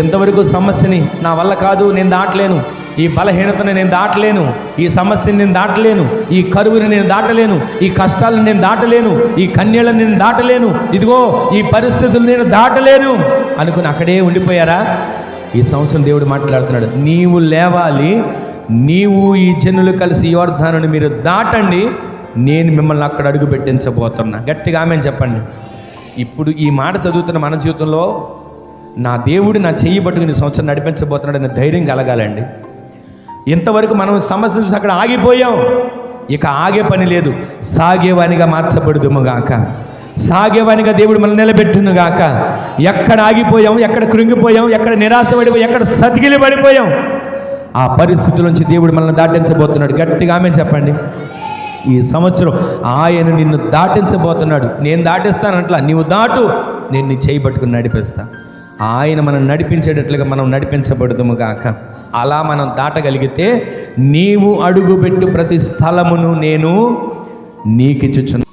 ఎంతవరకు సమస్యని నా వల్ల కాదు, నేను దాటలేను, ఈ బలహీనతను నేను దాటలేను, ఈ సమస్యని నేను దాటలేను, ఈ కరువుని నేను దాటలేను, ఈ కష్టాలను నేను దాటలేను, ఈ కన్యలను నేను దాటలేను, ఇదిగో ఈ పరిస్థితులు నేను దాటలేను అనుకుని అక్కడే ఉండిపోయారా? ఈ సంవత్సరం దేవుడు మాట్లాడుతున్నాడు, నీవు లేవాలి, నీవు ఈ జనులు కలిసి యోర్దానుని మీరు దాటండి, నేను మిమ్మల్ని అక్కడ అడుగు పెట్టించబోతున్నా. గట్టిగా ఆమేన్ చెప్పండి. ఇప్పుడు ఈ మాట చదువుతున్న మన జీవితంలో నా దేవుడు నా చెయ్యి పట్టుకుని సంవత్సరం నడిపించబోతున్నాడు అనే ధైర్యం కలగాలండి. ఇంతవరకు మనం సమస్యలు చూసి అక్కడ ఆగిపోయాం, ఇక ఆగే పని లేదు. సాగేవానిగా మార్చబడుదుముగాక, సాగేవానిగా దేవుడు మనం నిలబెట్టునుగాక. ఎక్కడ ఆగిపోయాం, ఎక్కడ కృంగిపోయాం, ఎక్కడ నిరాశ పడిపోయాం, ఎక్కడ సతికిలి పడిపోయాం, ఆ పరిస్థితుల నుంచి దేవుడు మనల్ని దాటించబోతున్నాడు. గట్టిగా ఆమేన్ చెప్పండి. ఈ సంవత్సరం ఆయన నిన్ను దాటించబోతున్నాడు. నేను దాటిస్తానట్లా, నీవు దాటు, నేను నీ చేయి పట్టుకుని నడిపిస్తా. ఆయన మనం నడిపించేటట్లుగా మనం నడిపించబడుదుము గాక. అలా మనం దాటగలిగితే నీవు అడుగుపెట్టు ప్రతి స్థలమును నేను నీకిచ్చుచున్నాను.